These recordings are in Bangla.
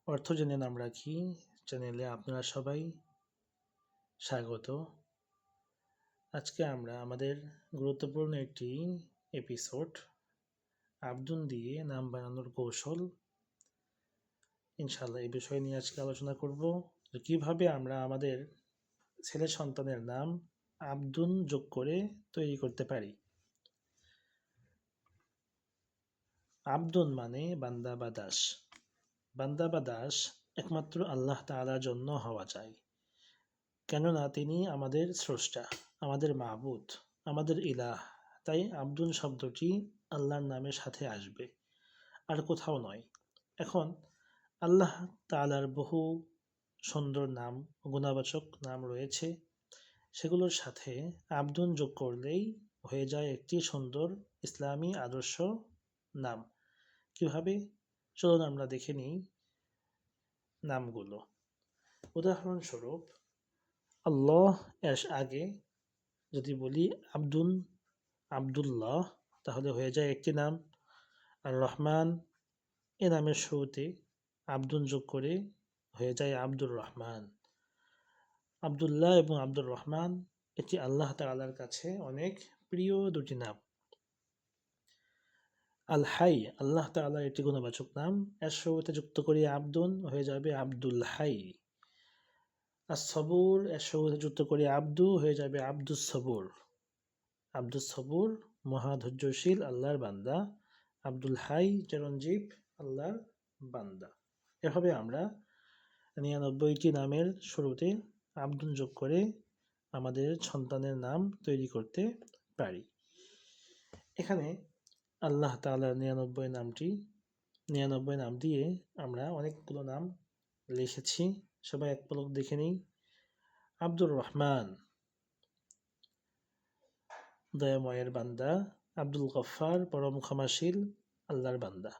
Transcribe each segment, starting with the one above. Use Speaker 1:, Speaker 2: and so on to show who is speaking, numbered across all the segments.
Speaker 1: অর্থ জেনে নাম রাখি চ্যানেলে আপনারা সবাই স্বাগত। আজকে আমরা আমাদের গুরুত্বপূর্ণ একটি এপিসোড আব্দুন দিয়ে নাম বানানোর কৌশল ইনশাআল্লাহ এই বিষয় নিয়ে আজকে আলোচনা করব যে কিভাবে আমরা আমাদের ছেলে সন্তানের নাম আব্দুন যোগ করে তৈরি করতে পারি। আব্দুন মানে বান্দা বা দাস। বান্দা বা দাস একমাত্র আল্লাহ তাআলার জন্য হওয়া চাই, কেননা তিনি আমাদের স্রষ্টা, আমাদের মাবুদ, আমাদের ইলাহ। তাই আব্দুল শব্দটি আল্লাহর নামের সাথে আসবে, আর কোথাও নয়। এখন আল্লাহ তাআলার বহু সুন্দর নাম, গুণবাচক নাম রয়েছে, সেগুলোর সাথে আব্দুল যোগ করলেই হয়ে যায় একটি সুন্দর ইসলামী আদর্শ নাম। কিভাবে? চলুন আমরা দেখে নিই নামগুলো। উদাহরণস্বরূপ, আল্লাহ এর আগে যদি বলি আব্দুল্লাহ, তাহলে হয়ে যায় একটি নাম। আর রহমান এ নামের শুরুতে আব্দুল যোগ করে হয়ে যায় আব্দুর রহমান। আব্দুল্লাহ এবং আব্দুর রহমান এটি আল্লাহ তাআলার কাছে অনেক প্রিয় দুটি নাম। আল হাই আল্লাহ তাআলার একটি গুণবাচক নাম, এর শুরুতে যুক্ত করি আব্দুন, হয়ে যাবে আব্দুল হাই। আর সবুর এর শুরুতে যুক্ত করি আব্দু, হয়ে যাবে আব্দুস সবুর। আব্দুস সবুর মহাধৈর্যশীল আল্লাহর বান্দা, আব্দুল হাই চিরঞ্জীব আল্লাহর বান্দা। এভাবে আমরা 99টি নামের শুরুতে আব্দুল যোগ করে আমাদের সন্তানের নাম তৈরি করতে পারি। এখানে আল্লাহ তাআলার 99 নাম দিয়ে আমরা অনেকগুলো নাম লিখেছি, সবাই এক পলক দেখে নিই। আব্দুর রহমান, দয়াময়ের বান্দা। আব্দুল গফফার, পরম ক্ষমাশীল আল্লাহর বান্দা।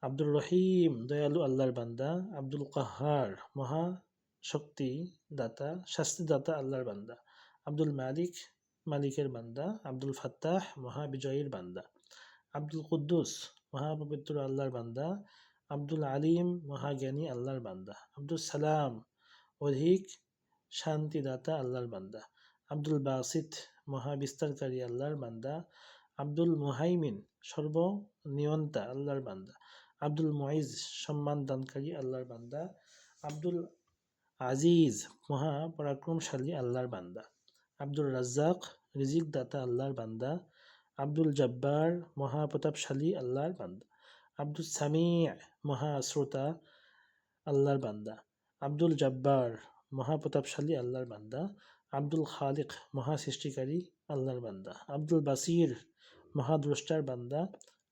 Speaker 1: আব্দুর রহিম, দয়ালু আল্লাহর বান্দা। আব্দুল কাহ্হার, মহা শক্তি দাতা, শাস্তিদাতা আল্লাহর বান্দা। আব্দুল মালিক, মালিকের বান্দা। আব্দুল ফাত্তাহ, মহা বিজয়ীর বান্দা। আব্দুল কুদ্দুস, মহাপবিত্র আল্লাহর বান্দা। আব্দুল আলিম, মহাজ্ঞানী আল্লাহর বান্দা। আব্দুল সালাম, অধিক শান্তিদাতা আল্লাহর বান্দা। আব্দুল বাসিত, মহাবিস্তারকারী আল্লাহর বান্দা। আব্দুল মুহাইমিন, সর্বনিয়ন্তা আল্লাহর বান্দা। আব্দুল মুইজ, সম্মান দানকারী আল্লাহর বান্দা। আব্দুল আজিজ, মহা পরাক্রমশালী আল্লাহর বান্দা। আব্দুল রাজ্জাক, রিজিক দাতা আল্লাহর বান্দা। আব্দুল জব্বার, মহাপ্রতাপশালী আল্লাহর বান্দা। আব্দুল সামি', মহা শ্রোতা আল্লাহর বান্দা। আব্দুল জব্বার, মহাপ্রতাপশালী আল্লাহর বান্দা। আব্দুল খালিক, মহা সৃষ্টিকারী আল্লাহর বান্দা। আব্দুল বাসির, মহাদ্রষ্টার বান্দা।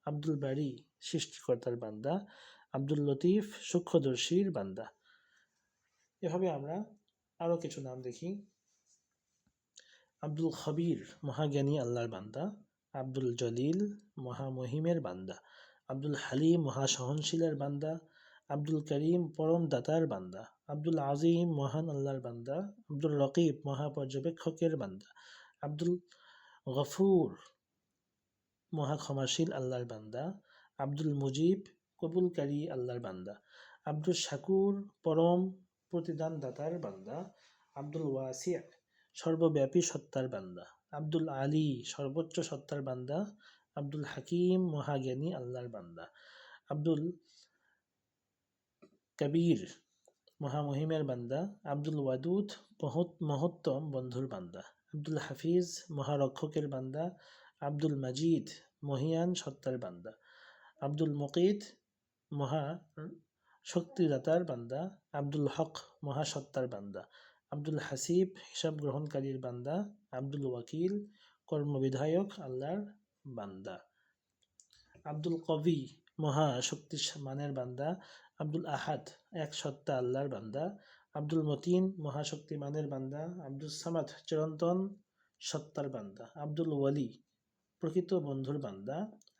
Speaker 1: আব্দুল বারি, সৃষ্টিকর্তার বান্দা। আব্দুল লতিফ, সূক্ষ্মদর্শীর বান্দা। এভাবে আমরা আরো কিছু নাম দেখি। আব্দুল খবির, মহাজ্ঞানী আল্লাহর বান্দা। আব্দুল জলিল, মহামহিমের বান্দা। আব্দুল হালিম, মহাসহনশীলের বান্দা। আব্দুল করিম, পরম দাতার বান্দা। আব্দুল আজিম, মহান আল্লাহর বান্দা। আব্দুল রকিব, মহাপর্যবেক্ষকের বান্দা। আব্দুল গফুর, মহা ক্ষমাশীল আল্লাহর বান্দা। আব্দুল মুজিব, কবুলকারী আল্লাহর বান্দা। আব্দুল শাকুর, পরম প্রতিদান দাতার বান্দা। আব্দুল ওয়াসি', সর্বব্যাপী সত্তার বান্দা। আব্দুল আলী, সর্বোচ্চ সত্তার বান্দা। আব্দুল হাকিম, মহাজ্ঞানী আল্লাহর বান্দা। আব্দুল কবির, মহামহিমের বান্দা। আব্দুল ওয়াদুদ, মহত্তম বন্ধুর বান্দা। আব্দুল হাফিজ, মহারক্ষকের বান্দা। আব্দুল মাজিদ, মহিয়ান সত্তার বান্দা। আব্দুল মুকিত, মহা শক্তিদাতার বান্দা। আব্দুল হক, মহাসত্তার বান্দা। আব্দুল হাসিব, হিসাব গ্রহণকারীর বান্দা। আব্দুল ওয়াকিল, কর্মবিধায়ক আল্লাহর বান্দা। আব্দুল কবি, মহা শক্তিমানের বান্দা। আব্দুল আহাদ, এক সত্তা আল্লাহর বান্দা। আব্দুল মতিন, মহাশক্তিমানের বান্দা। আব্দুল সামাদ, চিরন্তন সত্তার বান্দা। আব্দুল ওয়ালি, প্রকৃত বন্ধুর বান্দা।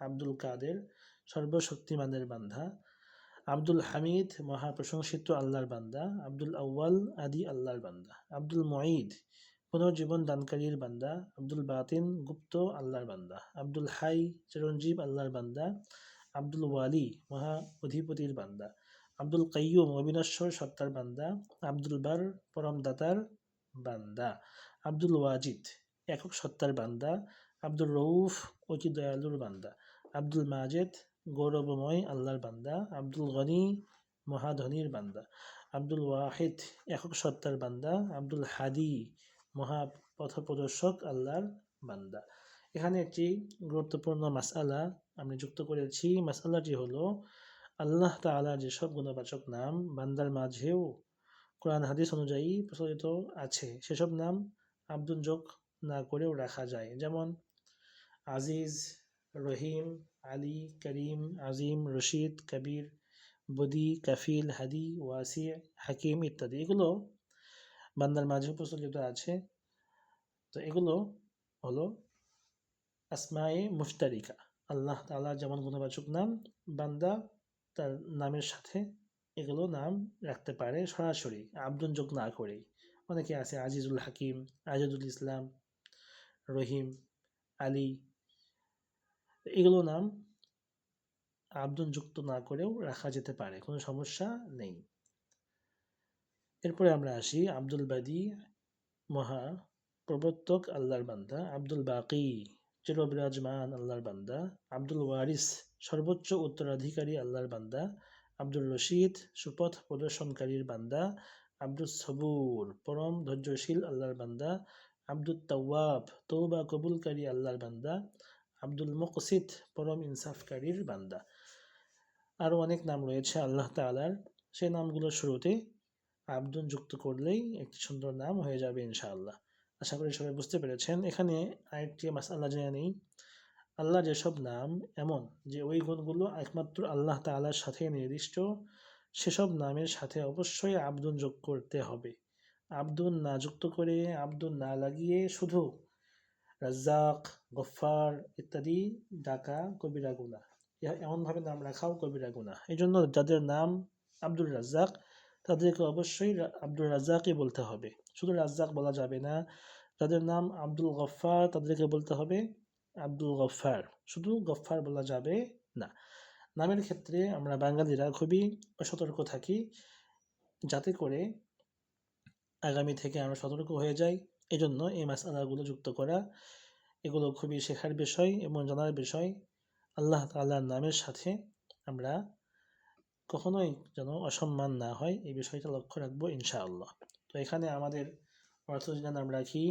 Speaker 1: আব্দুল কাদের, সর্বশক্তিমানের বান্দা। আব্দুল হামিদ, মহাপ্রশংসিত আল্লাহর বান্দা। আব্দুল আউয়াল, আদি আল্লাহর বান্দা। আব্দুল মুঈদ, পুনর্জীবন দানকারীর বান্দা। আব্দুল বাতিন, গুপ্ত আল্লাহর বান্দা। আব্দুল হাই, চিরঞ্জীব আল্লাহর বান্দা। আব্দুল ওয়ালি, মহা অধিপতির বান্দা। আব্দুল কাইয়ুম অবিনশ্বর সত্তার বান্দা, আব্দুল বার পরম দাতার বান্দা, আব্দুল ওয়াজিদ একক সত্তার বান্দা, আব্দুর রউফ অতি দয়ালুর বান্দা, আব্দুল মাজেদ গৌরবময় আল্লাহর বান্দা, আব্দুল গনি মহাধনীর বান্দা, আব্দুল ওয়াহিদ একক সত্তার বান্দা, আব্দুল হাদি মহা পথপ্রদর্শক আল্লাহর বান্দা। এখানে একটি গুরুত্বপূর্ণ মাসআলা আমি যুক্ত করেছি। মাসআলাটি হলো আল্লাহ তাআলার যেসব গুণবাচক নাম বান্দার মাঝেও কোরআন হাদিস অনুযায়ী প্রচলিত আছে সেসব নাম আব্দুল যোগ না করেও রাখা যায়। যেমন আজিজ, রহিম, আলী, করিম, আজিম, রশিদ, কবির, বদি, কাফিল, হাদি, ওয়াসি, হাকিম ইত্যাদি এগুলো বান্দার মাঝেও প্রচলিত আছে। তো এগুলো হলো আসমায়ে মুশতারিকা। আল্লাহ তাআলার যেমন গুণবাচক নাম বান্দা তার নামের সাথে এগুলো নাম রাখতে পারে সরাসরি আব্দুল যোগ না করেই। অনেকে আছে আজিজুল হাকিম, আজিজুল ইসলাম, রহিম, আলী, এগুলো নাম আব্দুল যুক্ত না করেও রাখা যেতে পারে, কোনো সমস্যা নেই। এরপরে আমরা আসি আব্দুল বাদি মহা প্রবর্তক আল্লাহর বান্দা, আব্দুল বাকি চিরবিরাজমান আল্লাহর বান্দা, আব্দুল ওয়ারিস সর্বোচ্চ উত্তরাধিকারী আল্লাহর বান্দা, আব্দুল রশিদ সুপথ প্রদর্শনকারীর বান্দা, আব্দুল সবুর পরম ধৈর্যশীল আল্লাহর বান্দা, আব্দুল তাওয়াব তওবা কবুলকারী আল্লাহর বান্দা, আব্দুল মুকসিত পরম ইনসাফকারীর বান্দা। আরও অনেক নাম রয়েছে আল্লাহ তাআলার, সেই নামগুলোর শুরুতে আব্দুল যুক্ত করলেই একটি সুন্দর নাম হয়ে যাবে ইনশাআল্লাহ। আশা করি সবাই বুঝতে পেরেছেন। এখানে আরেকটি মাসআলা জেনে নেই, আল্লাহ যেসব নাম এমন যে ওই গুণগুলো একমাত্র আল্লাহ তাআলার সাথে নির্দিষ্ট, সেসব নামের সাথে অবশ্যই আব্দুল যোগ করতে হবে। আব্দুল না যুক্ত করে, আব্দুল না লাগিয়ে শুধু রাজ্জাক, গফফার ইত্যাদি ডাকা কবিরা গুনাহ। এমনভাবে নাম রাখাও কবিরা গুনাহ। এই জন্য যাদের নাম আব্দুল রাজ্জাক তাদেরকে অবশ্যই আব্দুল রাজ্জাকই বলতে হবে, শুধু রাজ্জাক বলা যাবে না। যাদের নাম আব্দুল গফফার তাদেরকে বলতে হবে আব্দুল গফফার, শুধু গফফার বলা যাবে না। নামের ক্ষেত্রে আমরা বাঙালিরা খুবই সতর্ক থাকি, যাতে করে আগামী থেকে আমরা সতর্ক হয়ে যাই। এজন্য এই মাসআলাগুলো যুক্ত করা, এগুলো খুবই শেখার বিষয় এবং জানার বিষয়। আল্লাহ তাআলার নামের সাথে আমরা কখনোই যেন অসম্মান না হয় এই বিষয়টা লক্ষ্য রাখবো ইনশাআল্লাহ। তো এখানে আমাদের অর্থ নাম রাখি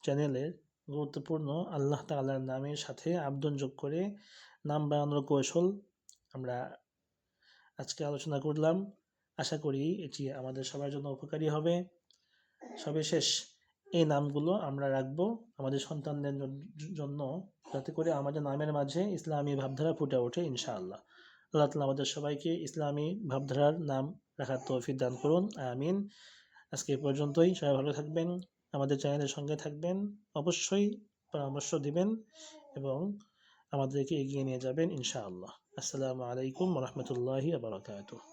Speaker 1: চ্যানেলের গুরুত্বপূর্ণ আল্লাহ তাআলার নামের সাথে আব্দুল যোগ করে নাম বানানোর কৌশল আমরা আজকে আলোচনা করলাম। আশা করি এটি আমাদের সবার জন্য উপকারী হবে। সবিশেষ এই নামগুলো আমরা রাখবো আমাদের সন্তানদের জন্য, যাতে করে আমাদের নামের মাঝে ইসলামী ভাবধারা ফুটে ওঠে ইনশাআল্লাহ। আল্লাহ তাআলা আমাদের সবাইকে ইসলামী ভাবধারার নাম রাখার তৌফিক দান করুন, আমিন। আজকে এ পর্যন্তই। সবাই ভালো থাকবেন, আমাদের চ্যানেলের সঙ্গে থাকবেন, অবশ্যই পরামর্শ দিবেন এবং আমাদেরকে এগিয়ে নিয়ে যাবেন ইনশাআল্লাহ। আসসালামু আলাইকুম ওয়া রাহমাতুল্লাহি ওয়া বারাকাতুহু।